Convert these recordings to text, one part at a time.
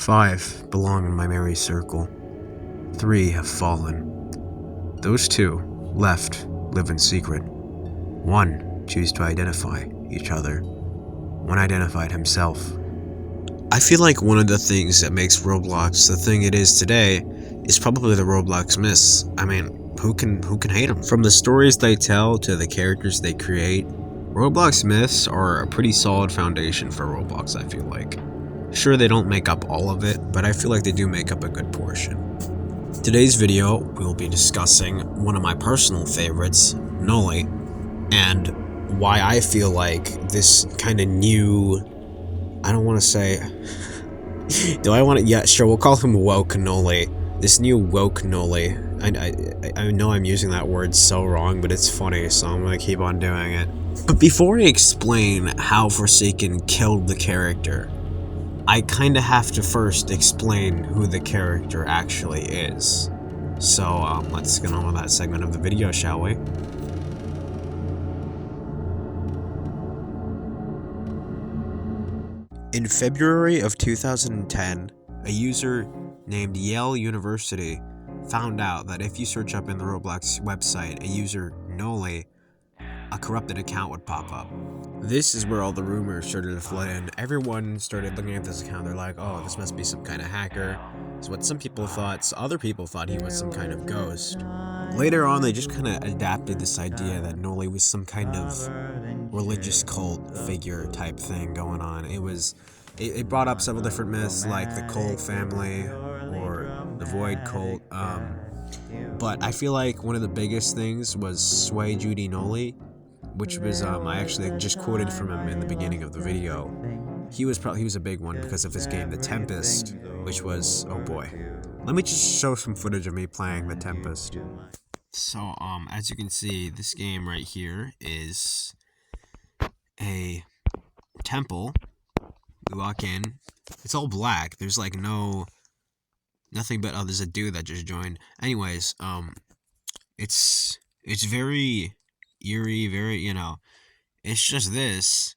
5 belong in my merry circle. 3 have fallen. Those 2 left live in secret. 1 choose to identify each other. 1 identified himself. I feel like one of the things that makes Roblox the thing it is today is probably the Roblox myths. I mean, who can hate them? From the stories they tell to the characters they create, Roblox myths are a pretty solid foundation for Roblox, I feel like. Sure, they don't make up all of it, but I feel like they do make up a good portion. Today's video, we will be discussing one of my personal favorites, Noli, and why I feel like this kind of new, I don't want to say, yeah, sure, we'll call him woke Noli. This new woke Noli. I know I'm using that word so wrong, but it's funny, so I'm gonna keep on doing it. But before I explain how Forsaken killed the character, I kinda have to first explain who the character actually is. So, let's get on with that segment of the video, shall we? In February of 2010, a user named Yale University found out that if you search up in the Roblox website a user Noli, a corrupted account would pop up. This is where all the rumors started to flood in. Everyone started looking at this account. They're like, oh, this must be some kind of hacker. It's what some people thought. So other people thought he was some kind of ghost. Later on, they just kind of adapted this idea that Noli was some kind of religious cult figure type thing going on. It brought up several different myths like the Cole family or the Void cult. But I feel like one of the biggest things was Sway Judy Noli, which was I actually just quoted from him in the beginning of the video. He was a big one because of his game The Tempest, which was, oh boy. Let me just show some footage of me playing The Tempest. So as you can see, this game right here is a temple. We walk in. It's all black. There's like nothing but there's a dude that just joined. Anyways, it's very eerie, very, it's just this.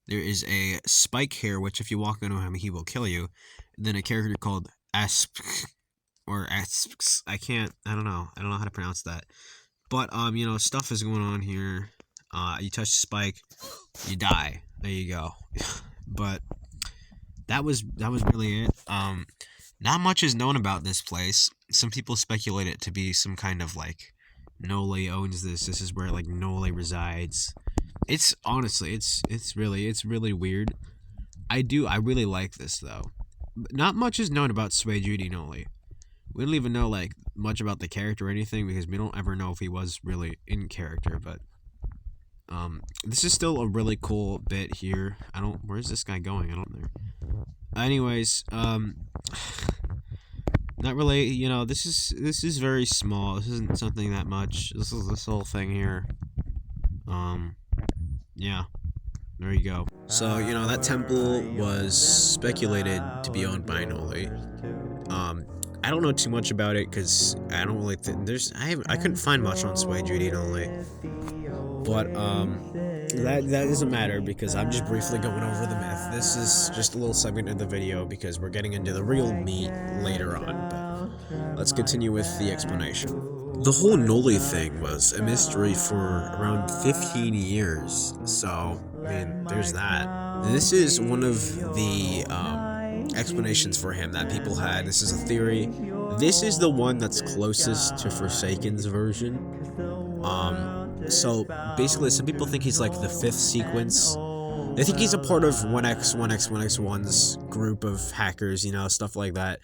There is a Spike here, which if you walk into him, he will kill you. And then a character called Asp, or Asps, I don't know how to pronounce that. But, stuff is going on here. You touch Spike, you die. There you go. But that was really it. Not much is known about this place. Some people speculate it to be some kind of like Noli owns this. This is where like Noli resides. It's honestly, it's really weird. I really like this though. Not much is known about Sway Judy Noli. We don't even know like much about the character or anything because we don't ever know if he was really in character. But this is still a really cool bit here. Where's this guy going? I don't know. Anyways, not really, this is very small. This isn't something that much. This is this whole thing here. Yeah. There you go. So, that temple was speculated to be owned by Noli. I don't know too much about it because I don't really I couldn't find much on Sway Judy Noli. But that doesn't matter because I'm just briefly going over the myth. This is just a little segment of the video because we're getting into the real meat later on, but let's continue with the explanation. The whole Noli thing was a mystery for around 15 years, so, I mean, there's that. This is one of the explanations for him that people had. This is a theory. This is the one that's closest to Forsaken's version. So basically, some people think he's like the 5th sequence. They think he's a part of 1x, 1x, 1x1's group of hackers, stuff like that.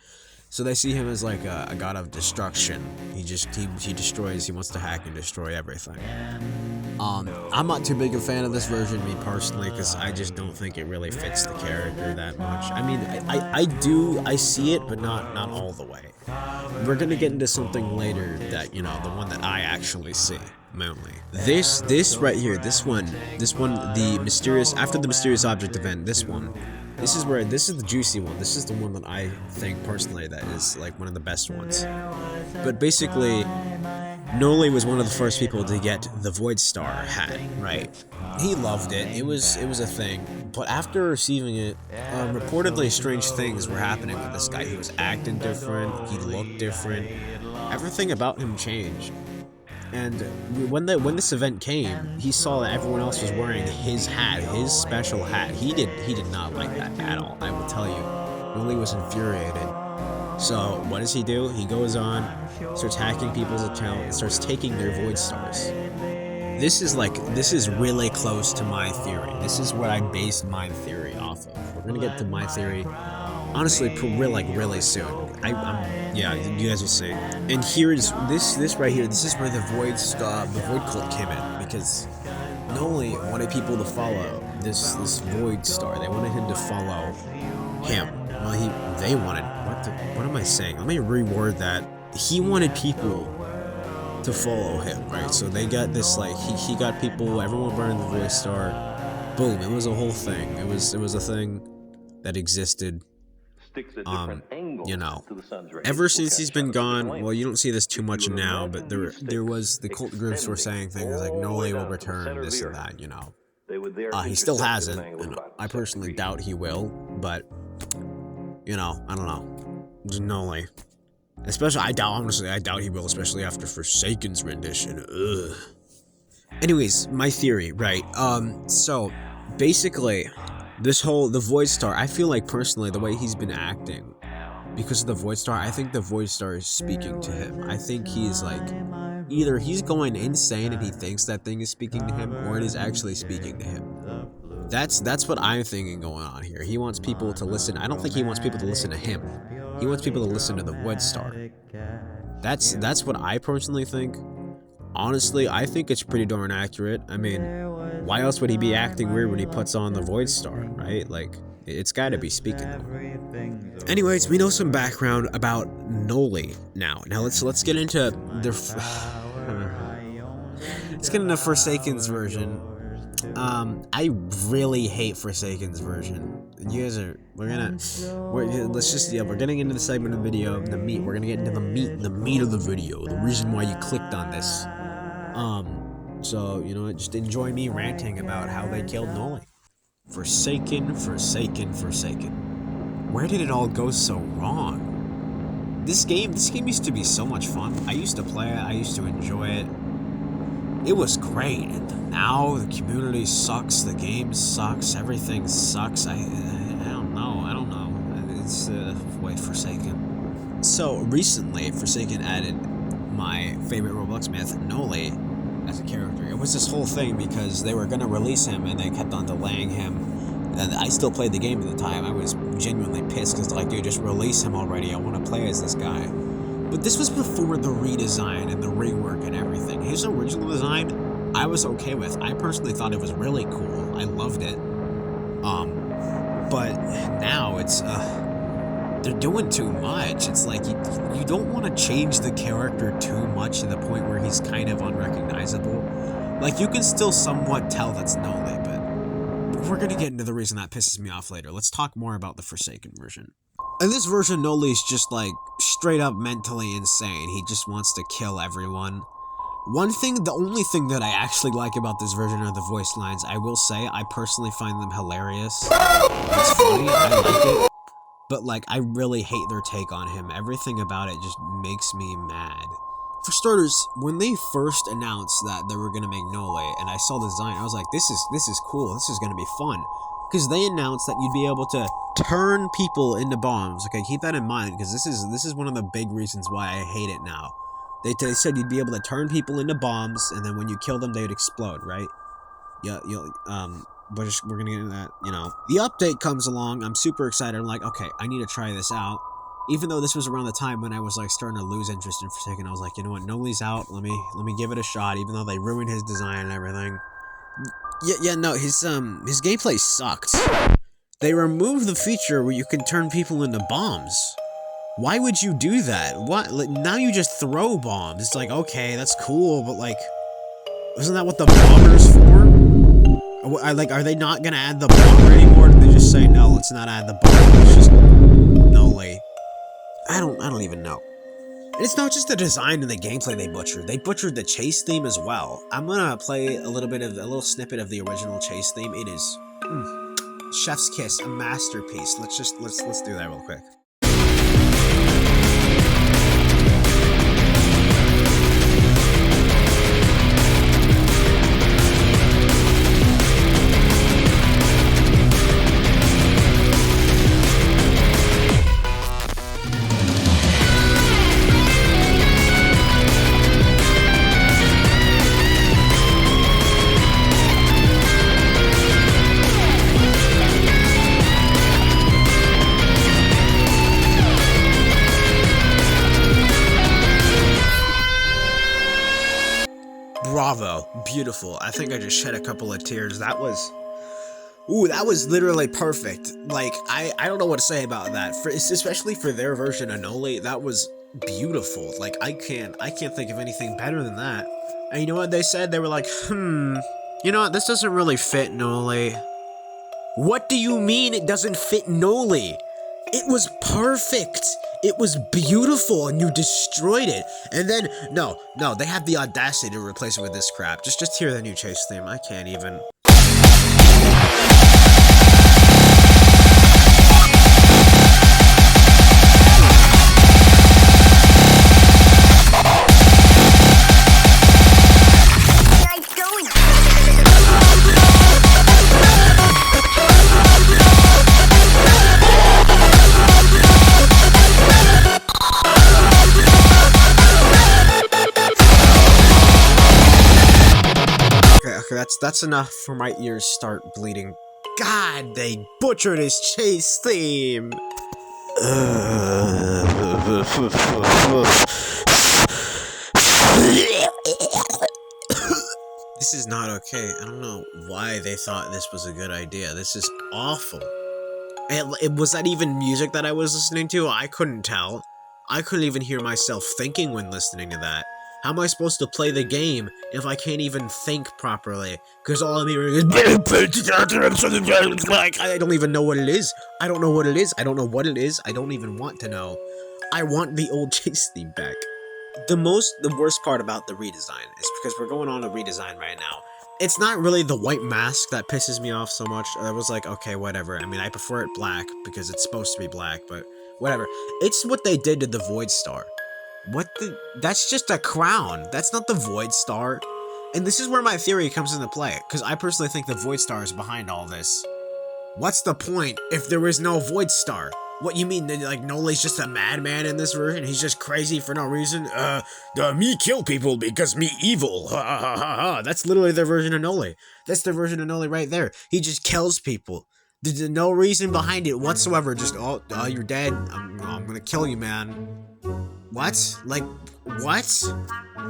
So they see him as like a god of destruction. He destroys, he wants to hack and destroy everything. I'm not too big a fan of this version, me personally, because I just don't think it really fits the character that much. I mean, I see it, but not all the way. We're gonna get into something later that, the one that I actually see. Mainly. This right here, this one, the mysterious, after the mysterious object event, this one, this is the juicy one. This is the one that I think personally that is like one of the best ones. But basically, Noli was one of the first people to get the Void Star hat, right? He loved it. It was a thing. But after receiving it, reportedly strange things were happening with this guy. He was acting different. He looked different. Everything about him changed. And when this event came, he saw that everyone else was wearing his hat, his special hat. He did not like that at all. I will tell you. Noli was infuriated. So what does he do? He goes on, starts hacking people's accounts, and starts taking their Void Stars. This is really close to my theory. This is what I based my theory off of. We're gonna get to my theory, honestly, really soon. Yeah, you guys will see. And here is this right here. This is where the Void Cult came in, because Noli wanted people to follow this Void Star. They wanted him to follow him. Well, they wanted what am I saying? Let me reword that. He wanted people to follow him, right? So they got this, like, he got people, everyone burned the Void Star. Boom, it was a whole thing. It was a thing that existed. You know, ever since he's been gone. Well, you don't see this too much now, but there was, the cult groups were saying things like Noli will return, this and that, you know. He still hasn't, and I personally doubt he will, but, you know, I don't know. There's Noli. Especially, I doubt he will, especially after Forsaken's rendition. Ugh. Anyways, my theory, right? So, basically, the Void Star, I feel like, personally, the way he's been acting, because of the Void Star, I think the Void Star is speaking to him. I think he's, like, either he's going insane and he thinks that thing is speaking to him, or it is actually speaking to him. That's what I'm thinking going on here. He wants people to listen. I don't think he wants people to listen to him. He wants people to listen to the Void Star. That's what I personally think. Honestly, I think it's pretty darn accurate. I mean, why else would he be acting weird when he puts on the Void Star, right? Like, it's got to be speaking to him. Anyways, we know some background about Noli now. Now let's get into the let's get into Forsaken's version. I really hate Forsaken's version. You guys are, we're getting into the segment of the video, the meat. We're gonna get into the meat of the video, the reason why you clicked on this. So, you know, just enjoy me ranting about how they killed Noli. Forsaken. Where did it all go so wrong? This game used to be so much fun. I used to play it, I used to enjoy it. It was great, and now the community sucks, the game sucks, everything sucks. I don't know. It's, wait, Forsaken. So, recently, Forsaken added my favorite Roblox myth, Noli, as a character. It was this whole thing because they were gonna release him, and they kept on delaying him. And I still played the game at the time. I was genuinely pissed, because, like, dude, just release him already. I want to play as this guy. But this was before the redesign and the rework and everything. His original design, I was okay with. I personally thought it was really cool. I loved it. But now it's, they're doing too much. It's like, you don't want to change the character too much to the point where he's kind of unrecognizable. Like, you can still somewhat tell that's Noli, but we're gonna get into the reason that pisses me off later. Let's talk more about the Forsaken version. In this version, Noli's just, like, straight up mentally insane. He just wants to kill everyone. The only thing that I actually like about this version are the voice lines. I will say, I personally find them hilarious. It's funny, I like it. But, like, I really hate their take on him. Everything about it just makes me mad. For starters, when they first announced that they were gonna make Noli, and I saw the design, I was like, this is cool, this is gonna be fun. Because they announced that you'd be able to turn people into bombs. Okay, keep that in mind, because this is one of the big reasons why I hate it now. They said you'd be able to turn people into bombs, and then when you kill them, they'd explode, right? Yeah, we're gonna get into that, you know. The update comes along, I'm super excited, I'm like, okay, I need to try this out. Even though this was around the time when I was, like, starting to lose interest in Forsaken, I was like, you know what, Noli's out, let me give it a shot, even though they ruined his design and everything. No, his gameplay sucked. They removed the feature where you can turn people into bombs. Why would you do that? What? Like, now you just throw bombs. It's like, okay, that's cool, but, like, isn't that what the bomber's for? Are they not gonna add the bomber anymore? They just say no. Let's not add the bar. Let's just Noli. I don't even know. And it's not just the design and the gameplay they butchered. They butchered the chase theme as well. I'm gonna play a little snippet of the original chase theme. It is chef's kiss, a masterpiece. Let's do that real quick. Bravo, beautiful. I think I just shed a couple of tears. That was literally perfect. Like, I don't know what to say about that. Especially for their version of Noli, that was beautiful. Like, I can't think of anything better than that. And you know what they said? They were like, you know what? This doesn't really fit Noli. What do you mean it doesn't fit Noli? It was perfect. It was beautiful, and you destroyed it. And then, no, they have the audacity to replace it with this crap. Just hear the new chase theme. I can't even. Okay, that's enough for my ears start bleeding. God, they butchered his chase theme! This is not okay. I don't know why they thought this was a good idea. This is awful. Was that even music that I was listening to? I couldn't tell. I couldn't even hear myself thinking when listening to that. How am I supposed to play the game if I can't even think properly? Because all I'm hearing is like, I don't even know what it is. I don't know what it is. I don't know what it is. I don't even want to know. I want the old chase theme back. The worst part about the redesign is because we're going on a redesign right now. It's not really the white mask that pisses me off so much. I was like, okay, whatever. I mean, I prefer it black because it's supposed to be black, but whatever. It's what they did to the Void Star. That's just a crown. That's not the Void Star. And this is where my theory comes into play, because I personally think the Void Star is behind all this. What's the point if there is no Void Star? What, you mean, like, Noli's just a madman in this version? He's just crazy for no reason? Me kill people because me evil. Ha ha ha ha. That's literally their version of Noli. That's their version of Noli right there. He just kills people. There's no reason behind it whatsoever. Just, oh, you're dead. I'm gonna kill you, man. What? Like, what?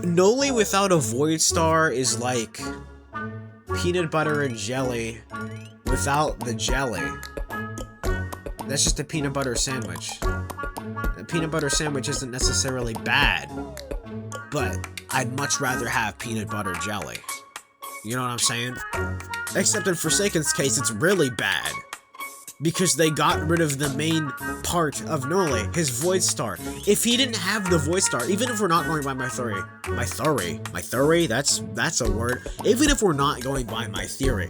Noli without a Void Star is like peanut butter and jelly without the jelly. That's just a peanut butter sandwich. A peanut butter sandwich isn't necessarily bad, but I'd much rather have peanut butter jelly. You know what I'm saying? Except in Forsaken's case, it's really bad. Because they got rid of the main part of Noli, his Void Star. If he didn't have the Void Star, even if we're not going by my theory, that's a word. Even if we're not going by my theory,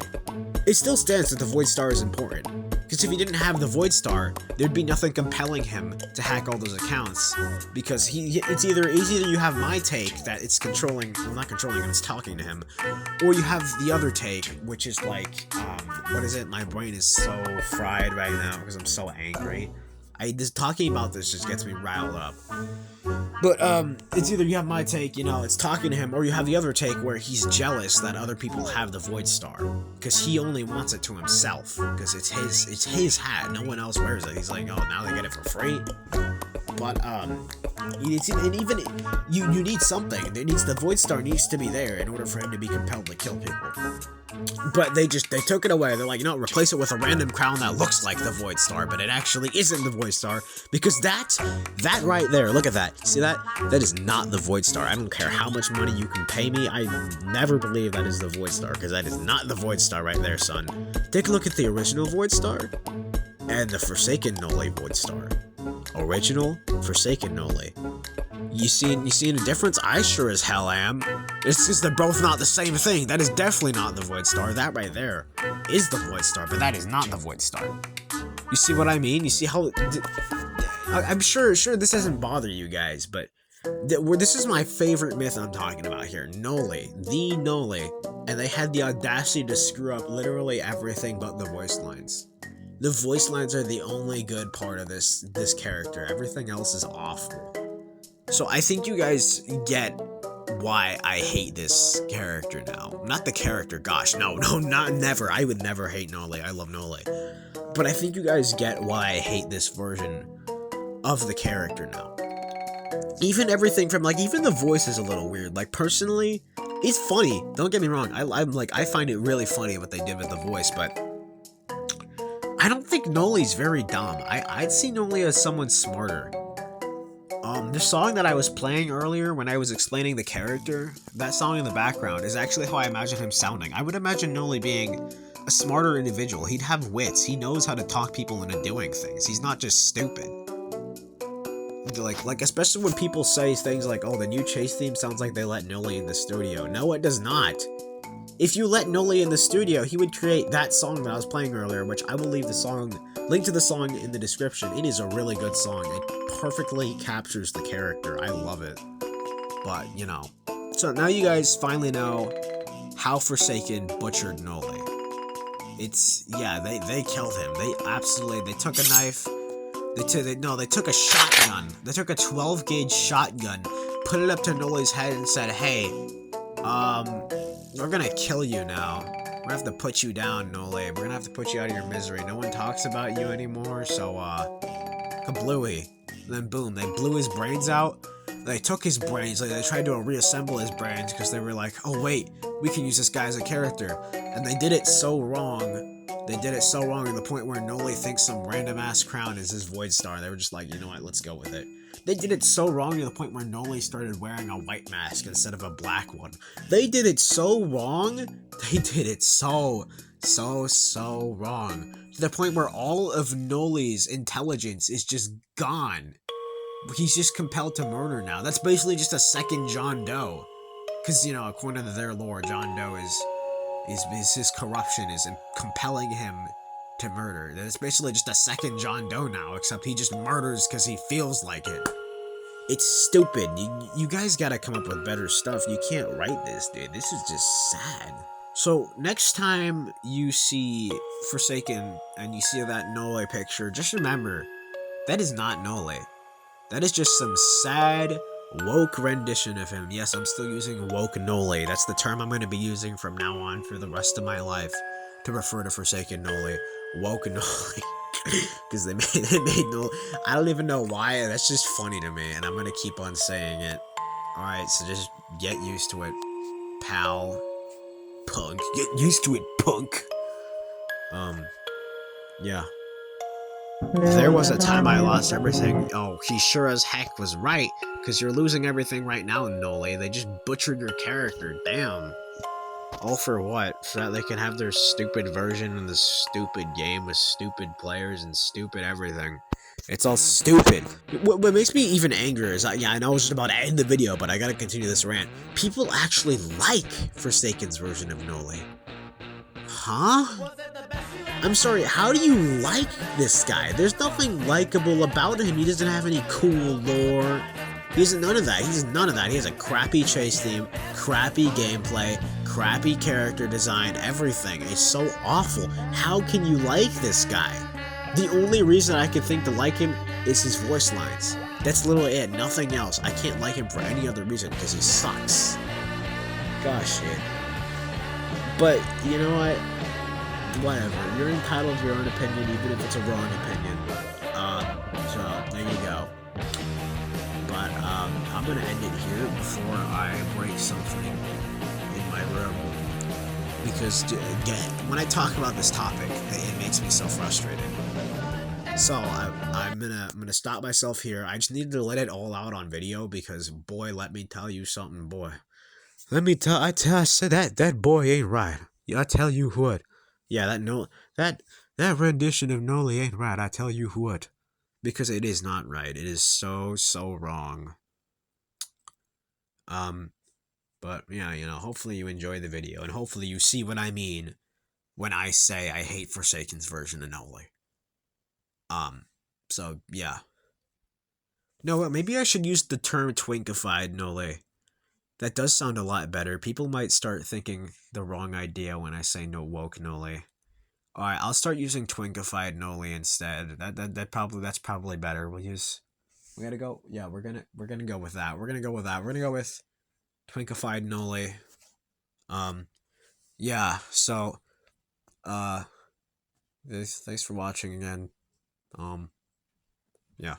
it still stands that the Void Star is important. Because if he didn't have the Void Star, there'd be nothing compelling him to hack all those accounts. Because it's either you have my take that it's controlling, well, not controlling him, it's talking to him, or you have the other take, which is like, what is it? My brain is so fried right now because I'm so angry. Just talking about this just gets me riled up. But, it's either you have my take, you know, it's talking to him, or you have the other take where he's jealous that other people have the Void Star. Because he only wants it to himself. Because it's his hat. No one else wears it. He's like, oh, now they get it for free? But, And even you need something. There needs the Void Star needs to be there in order for him to be compelled to kill people. But they took it away. They're like, replace it with a random crown that looks like the Void Star, but it actually isn't the Void Star, because that right there, look at that. See that? That is not the Void Star. I don't care how much money you can pay me. I never believe that is the Void Star, because that is not the Void Star right there, son. Take a look at the original Void Star and the Forsaken Noli Void Star. Original, Forsaken Noli. You seen a difference? I sure as hell am. It's just they're both not the same thing. That is definitely not the Void Star. That right there is the Void Star, but that is not the Void Star. You see what I mean? You see how... I'm sure this doesn't bother you guys, but this is my favorite myth I'm talking about here. Noli. The Noli. And they had the audacity to screw up literally everything but the voice lines. The voice lines are the only good part of this character. Everything else is awful. So I think you guys get why I hate this character now. Not the character, gosh, no, not never. I would never hate Noli. I love Noli. But I think you guys get why I hate this version of the character now. Even everything from, even the voice is a little weird. Personally, it's funny. Don't get me wrong. I find it really funny what they did with the voice, but I don't think Noli's very dumb. I'd see Noli as someone smarter. The song that I was playing earlier when I was explaining the character, that song in the background is actually how I imagine him sounding. I would imagine Noli being a smarter individual. He'd have wits. He knows how to talk people into doing things. He's not just stupid. Like especially when people say things like, oh, the new Chase theme sounds like they let Noli in the studio. No, it does not. If you let Noli in the studio, he would create that song that I was playing earlier, which I will leave link to the song in the description. It is a really good song. It perfectly captures the character. I love it. But, So now you guys finally know how Forsaken butchered Noli. They killed him. They took a knife. They took a shotgun. They took a 12 gauge shotgun, put it up to Noli's head and said, hey, we're gonna kill you now. We're gonna have to put you down, Noli. We're gonna have to put you out of your misery. No one talks about you anymore, so, kablooey. And then boom, they blew his brains out. They took his brains, they tried to reassemble his brains because they were like, oh wait, we can use this guy as a character. And they did it so wrong. They did it so wrong to the point where Noli thinks some random ass crown is his Void Star. They were just like, you know what, let's go with it. They did it so wrong to the point where Noli started wearing a white mask instead of a black one. They did it so wrong. They did it so wrong. To the point where all of Noli's intelligence is just gone. He's just compelled to murder now. That's basically just a second John Doe. Because, according to their lore, John Doe is his corruption is compelling him to murder. It's basically just a second John Doe now, except he just murders because he feels like it. It's stupid. You guys gotta come up with better stuff. You can't write this, dude. This is just sad. So, next time you see Forsaken and you see that Noli picture, just remember, that is not Noli. That is just some sad, woke rendition of him. Yes, I'm still using woke Noli. That's the term I'm going to be using from now on for the rest of my life to refer to Forsaken Noli. Woke Noli. Because they made Noli. I don't even know why. That's just funny to me, and I'm going to keep on saying it. Alright, so just get used to it, pal. Punk. Get used to it, punk. Yeah. There was a time I lost everything. Oh, he sure as heck was right, because you're losing everything right now, Noli. They just butchered your character. Damn. All for what? So that they can have their stupid version of this stupid game with stupid players and stupid everything. It's all stupid. What makes me even angrier is, I know I was just about to end the video, but I gotta continue this rant. People actually like Forsaken's version of Noli. Huh? I'm sorry, how do you like this guy? There's nothing likable about him. He doesn't have any cool lore. He has none of that. He has none of that. He has a crappy chase theme, crappy gameplay, crappy character design, everything. It's so awful. How can you like this guy? The only reason I can think to like him is his voice lines. That's literally it, nothing else. I can't like him for any other reason because he sucks. Gosh, dude. But, you know what? Whatever. You're entitled to your own opinion, even if it's a wrong opinion. So, there you go. But, gonna end it here before I break something in my room. Because when I talk about this topic, it makes me so frustrated. So I'm gonna stop myself here. I just needed to let it all out on video because boy, let me tell you something, boy. I said that boy ain't right. Yeah, I tell you what. Yeah, that that rendition of Noli ain't right. I tell you what, because it is not right. It is so wrong. Um, but yeah, hopefully you enjoy the video and hopefully you see what I mean when I say I hate Forsaken's version of Noli. So yeah. No, maybe I should use the term twinkified Noli. That does sound a lot better. People might start thinking the wrong idea when I say no woke Noli. All right, I'll start using twinkified Noli instead. That's probably better. We gotta go. Yeah, we're gonna go with that. We're gonna go with that. We're gonna go with twinkified Noli. Yeah. So, uh, thanks for watching again. Yeah.